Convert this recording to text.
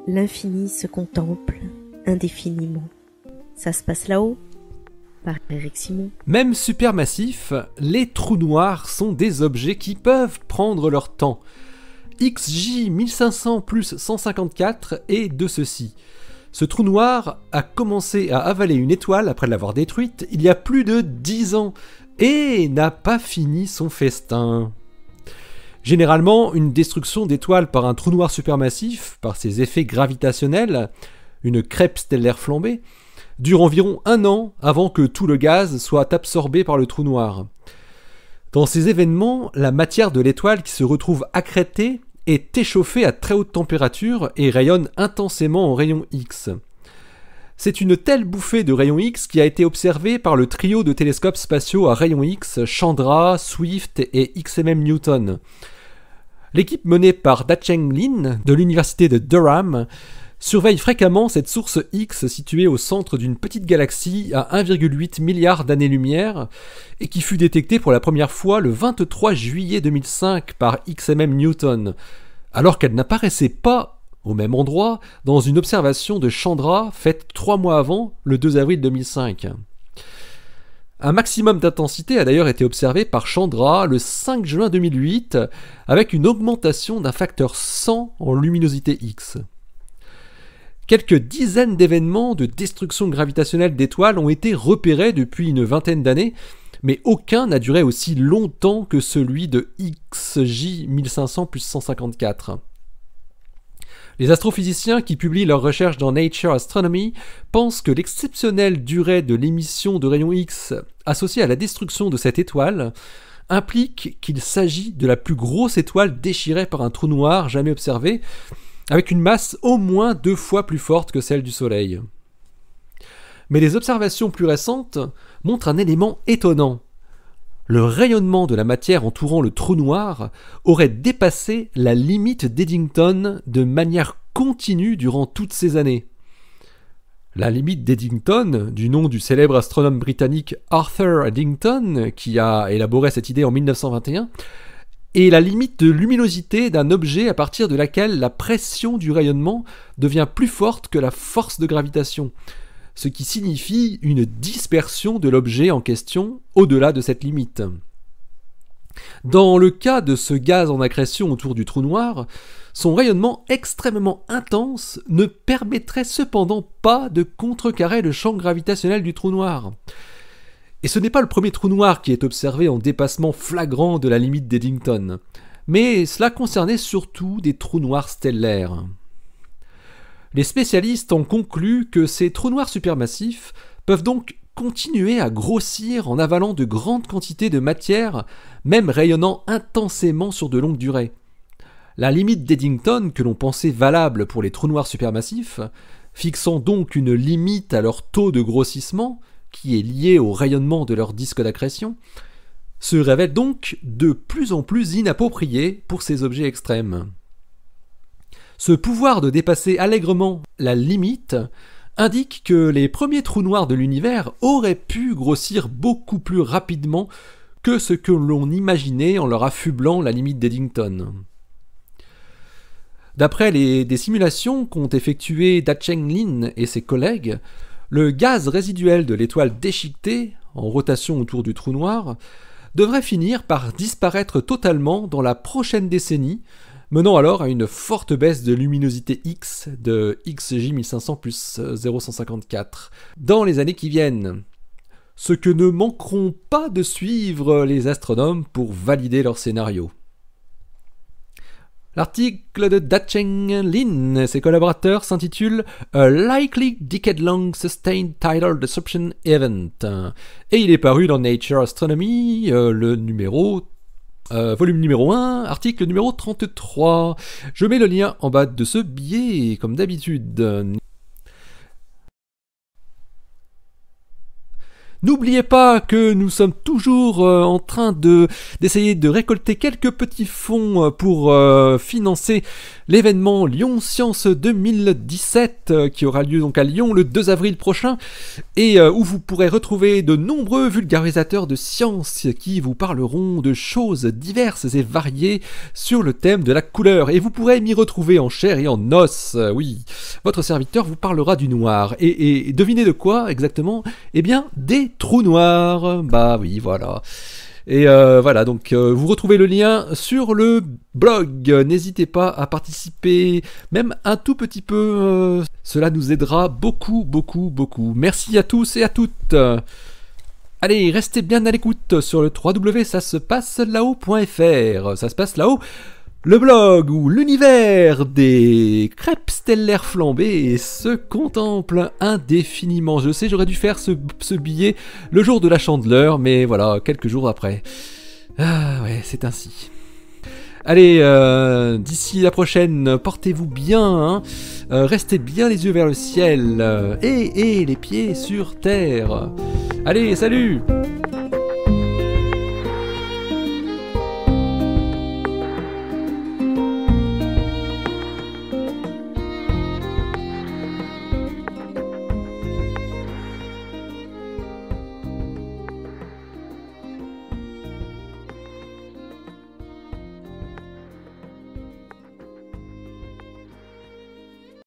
L'infini se contemple indéfiniment. Ça se passe là-haut, par Eric Simon. Même supermassifs, les trous noirs sont des objets qui peuvent prendre leur temps. XJ 1500 plus 154 est de ceci. Ce trou noir a commencé à avaler une étoile après l'avoir détruite il y a plus de 10 ans et n'a pas fini son festin. Généralement, une destruction d'étoiles par un trou noir supermassif, par ses effets gravitationnels, une crêpe stellaire flambée, dure environ 1 an avant que tout le gaz soit absorbé par le trou noir. Dans ces événements, la matière de l'étoile qui se retrouve accrétée est échauffée à très haute température et rayonne intensément en rayons X. C'est une telle bouffée de rayons X qui a été observée par le trio de télescopes spatiaux à rayons X, Chandra, Swift et XMM Newton. L'équipe menée par Da-Cheng Lin de l'université de Durham surveille fréquemment cette source X située au centre d'une petite galaxie à 1,8 milliard d'années-lumière et qui fut détectée pour la première fois le 23 juillet 2005 par XMM Newton, alors qu'elle n'apparaissait pas au même endroit dans une observation de Chandra faite 3 mois avant, le 2 avril 2005. Un maximum d'intensité a d'ailleurs été observé par Chandra le 5 juin 2008 avec une augmentation d'un facteur 100 en luminosité X. Quelques dizaines d'événements de destruction gravitationnelle d'étoiles ont été repérés depuis une vingtaine d'années, mais aucun n'a duré aussi longtemps que celui de XJ 1500 plus 154. Les astrophysiciens qui publient leurs recherches dans Nature Astronomy pensent que l'exceptionnelle durée de l'émission de rayons X associée à la destruction de cette étoile implique qu'il s'agit de la plus grosse étoile déchirée par un trou noir jamais observé, avec une masse au moins 2 fois plus forte que celle du Soleil. Mais les observations plus récentes montrent un élément étonnant. Le rayonnement de la matière entourant le trou noir aurait dépassé la limite d'Eddington de manière continue durant toutes ces années. La limite d'Eddington, du nom du célèbre astronome britannique Arthur Eddington, qui a élaboré cette idée en 1921, est la limite de luminosité d'un objet à partir de laquelle la pression du rayonnement devient plus forte que la force de gravitation, ce qui signifie une dispersion de l'objet en question au-delà de cette limite. Dans le cas de ce gaz en accrétion autour du trou noir, son rayonnement extrêmement intense ne permettrait cependant pas de contrecarrer le champ gravitationnel du trou noir. Et ce n'est pas le premier trou noir qui est observé en dépassement flagrant de la limite d'Eddington, mais cela concernait surtout des trous noirs stellaires. Les spécialistes ont conclu que ces trous noirs supermassifs peuvent donc continuer à grossir en avalant de grandes quantités de matière, même rayonnant intensément sur de longues durées. La limite d'Eddington, que l'on pensait valable pour les trous noirs supermassifs, fixant donc une limite à leur taux de grossissement, qui est lié au rayonnement de leur disque d'accrétion, se révèle donc de plus en plus inappropriée pour ces objets extrêmes. Ce pouvoir de dépasser allègrement la limite indique que les premiers trous noirs de l'univers auraient pu grossir beaucoup plus rapidement que ce que l'on imaginait en leur affublant la limite d'Eddington. D'après des simulations qu'ont effectuées Da-Cheng Lin et ses collègues, le gaz résiduel de l'étoile déchiquetée, en rotation autour du trou noir, devrait finir par disparaître totalement dans la prochaine décennie, menant alors à une forte baisse de luminosité X de XJ 1500 plus 0,154 dans les années qui viennent, ce que ne manqueront pas de suivre les astronomes pour valider leur scénario. L'article de Da-Cheng Lin et ses collaborateurs s'intitule « A Likely Decade-Long Sustained Tidal Disruption Event » et il est paru dans Nature Astronomy, volume numéro 1, article numéro 33. Je mets le lien en bas de ce billet, comme d'habitude. N'oubliez pas que nous sommes toujours en train d'essayer de récolter quelques petits fonds pour financer l'événement Lyon Science 2017 qui aura lieu donc à Lyon le 2 avril prochain et où vous pourrez retrouver de nombreux vulgarisateurs de science qui vous parleront de choses diverses et variées sur le thème de la couleur et vous pourrez m'y retrouver en chair et en os. Oui, votre serviteur vous parlera du noir et devinez de quoi exactement? Eh bien des trous noirs. Bah oui, voilà. Et voilà, donc vous retrouvez le lien sur le blog. N'hésitez pas à participer, même un tout petit peu. Cela nous aidera beaucoup, beaucoup, beaucoup. Merci à tous et à toutes. Allez, restez bien à l'écoute sur le www.ça-se-passe-là-haut.fr. Ça se passe là-haut, le blog où l'univers des crêpes stellaires flambées se contemple indéfiniment. Je sais, j'aurais dû faire ce billet le jour de la Chandeleur, mais voilà, quelques jours après. Ah ouais, c'est ainsi. Allez, d'ici la prochaine, portez-vous bien, hein, restez bien les yeux vers le ciel et les pieds sur terre. Allez, salut!